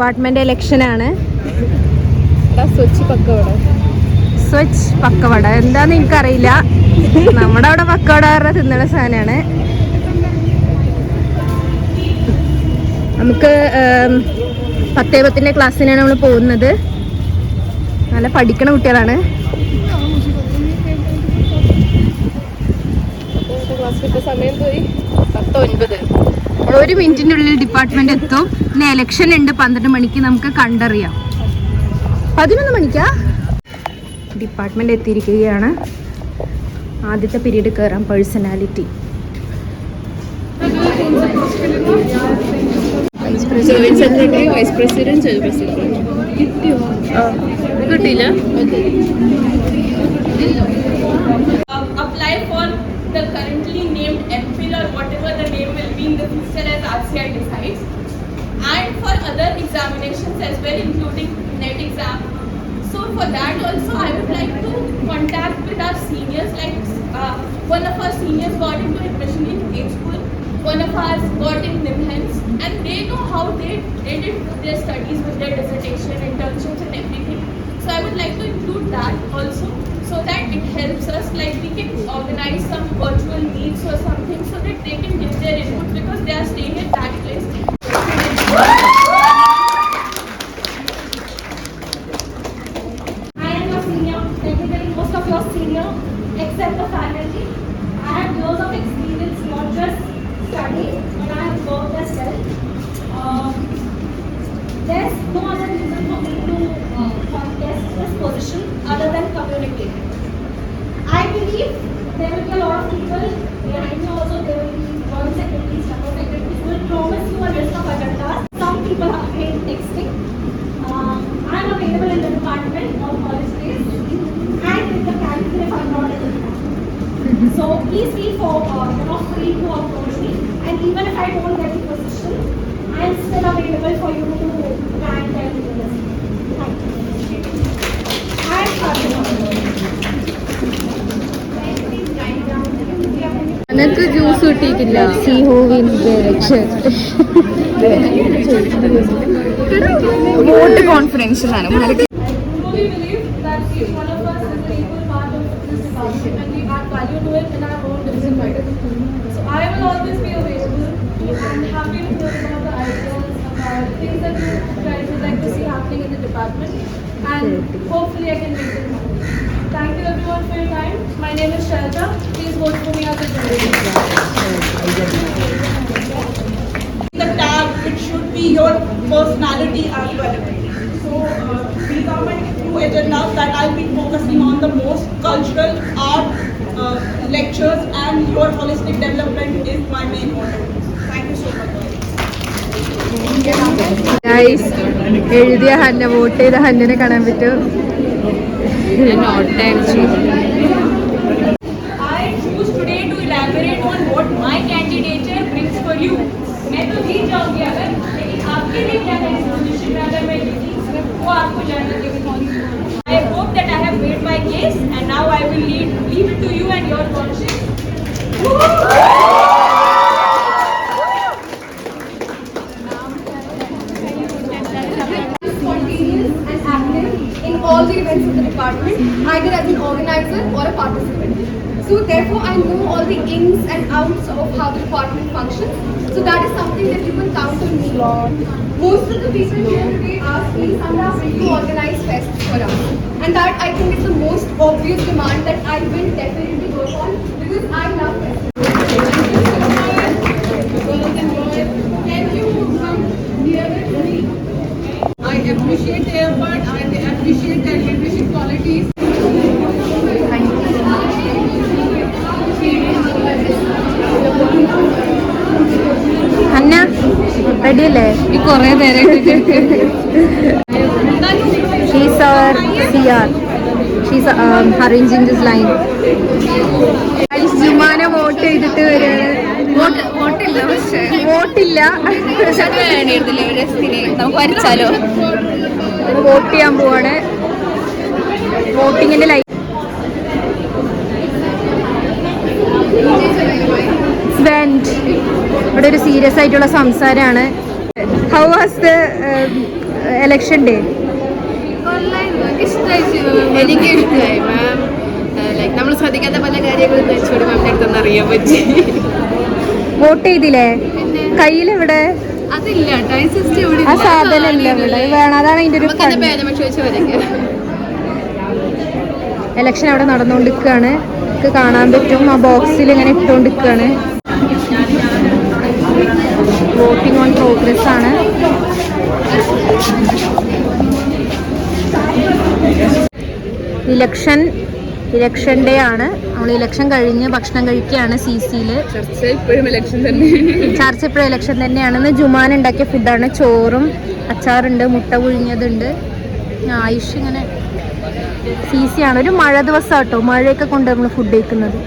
Department election ആണ്. സ്വച്ഛ് പക്കവട എന്താന്ന് എനിക്കറിയില്ല. നമ്മുടെ അവിടെ പക്കവട തിന്നണ സാധനമാണ്. നമുക്ക് 10:10 ക്ലാസ്സിനാണ് നമ്മൾ പോകുന്നത്. നല്ല പഠിക്കണ കുട്ടികളാണ്. സമയം പോയി 10:09. 1 മിനിറ്റിൻ്റെ ഉള്ളിൽ ഡിപ്പാർട്ട്മെന്റ് എത്തും. പിന്നെ ഇലക്ഷൻ ഉണ്ട് 12 മണിക്ക്. നമുക്ക് കണ്ടറിയാം. 11 മണിക്കാ ഡിപ്പാർട്ട്മെന്റ് എത്തിയിരിക്കുകയാണ്. ആദ്യത്തെ പീരീഡ് കയറാം. Personality. Secretary, vice president, general president കിട്ടിയില്ല. Apply for the currently named MPhil or whatever the name will be in the future as RCI decides, and for other examinations as well, including NET exam. So for that also I would like to contact with our seniors, like one of our seniors got into admission in high school, one of ours got in NIMHANS, and they know how they did their studies with their dissertation, internships and everything. So I would like to include that also, so that it helps us, like we can organize some virtual meets or something so that they can give their input, because they are staying at that place. I am your senior, technically most of your senior, except the faculty. I have years of experience, not just studying, but I have worked as well. There's no other reason for me to contest this position other than communicating. I believe there will be a lot of people behind me also. There will be joint secretaries, general secretaries who will promise you a list of agendas. Some people have hate texting. I am available in the department on college days and in the canteen if I am not in the department. So please feel free to approach me, and even if I don't get the position, I am still available for you to grant and do this. Thank you. I am എനിക്ക് juice കിട്ടിയിട്ടില്ല. See who wins the election. Vote confidential ആണ്. truly believe that each one of us is an equal part of this department, and we add value to it in our own different ways. So I will always be available and happy to hear about the ideas, about things that you guys would like to see happening in the department, and hopefully I can make it happen. Thank you everyone for your time. My name is Shelja. Please vote for me as a candidate. The tag, it should be your personality as well. So these are my two agendas that I'll be focusing on the most. Cultural, art, lectures, and your holistic development is my main motto. Thank you so much. Guys, എഴുതിയ Hannah, vote ചെയ്ത ഹന്നിനെ കാണാൻ പറ്റും. I choose today to elaborate on what my candidature brings for you. मैं तो जीत जाऊंगी अगर, लेकिन आपके लिए क्या है पोजीशन अगर मैं जीती वो आपको जानने की responsibility. I hope that I have made my case, and now I will leave it to you and your conscience. Spontaneous and active in all the events of the department, either as an organizer or a participant. So therefore I know all the ins and outs of how the department functions. So that is something that you can count on me on. Most of the people here today ask me, Sandra, will you organize fests for us? And that I think is the most obvious demand that I will definitely work on, because I love festivals. Thank you for coming here with me. I appreciate the effort, I appreciate their leadership qualities. Hanna റെഡിയല്ലേ? കുറേ നേരമായിട്ട് She's our CR. She's arranging this line. Jumana vote ചെയ്തിട്ട് വരികയാണ്. വോട്ടില്ല. നമുക്ക് വരച്ചാലോ? Vote ചെയ്യാൻ പോവാണ്. വോട്ടിങ്ങിന്റെ line ഇവിടെ ഒരു സീരിയസ് ആയിട്ടുള്ള സംസാരമാണ്. How was the election day? എനിക്ക് ഇഷ്ടമായി മാം. ലൈക്ക് നമ്മൾ ശ്രദ്ധിക്കാത്ത പല കാര്യങ്ങളും വെച്ചുകൂടി മാമിൻ്റെ അടുത്തൊന്ന് അറിയാൻ പറ്റി. വോട്ട് ചെയ്തില്ലേ? കയ്യിലെവിടെ അതില്ല ടൈസിസ്റ്റ് ഇവിടെ ആ സാധനം ഇല്ല ഇവിടെ വേണം. അതാണ് അതിന്റെ ഒരു ചോദിച്ചു വരയ്ക്കുക. ഇലക്ഷൻ അവിടെ നടന്നുകൊണ്ടിരിക്കുകയാണ്. നമുക്ക് കാണാൻ പറ്റും ആ ബോക്സിൽ ഇങ്ങനെ ഇട്ടുകൊണ്ടിരിക്കുകയാണ്. വോട്ടിംഗ് ഓൺ പ്രോഗ്രസ് ആണ്. ഇലക്ഷൻ ഡേ ആണ്. നമ്മൾ ഇലക്ഷൻ കഴിഞ്ഞ് ഭക്ഷണം കഴിക്കുകയാണ് CCയിൽ. ചർച്ച ഇപ്പോഴും ഇലക്ഷൻ തന്നെ. ചർച്ച ഇപ്പോഴും ഇലക്ഷൻ തന്നെയാണ്. ഇന്ന് ജുമാൻ ഉണ്ടാക്കിയ ഫുഡാണ്. ചോറും അച്ചാറുണ്ട്, മുട്ട പുഴുങ്ങിയതുണ്ട്. ആയുഷ് ഇങ്ങനെ CC ആണ്. ഒരു മഴ ദിവസം കേട്ടോ, മഴയൊക്കെ കൊണ്ട് നമ്മൾ ഫുഡ് കഴിക്കുന്നത്.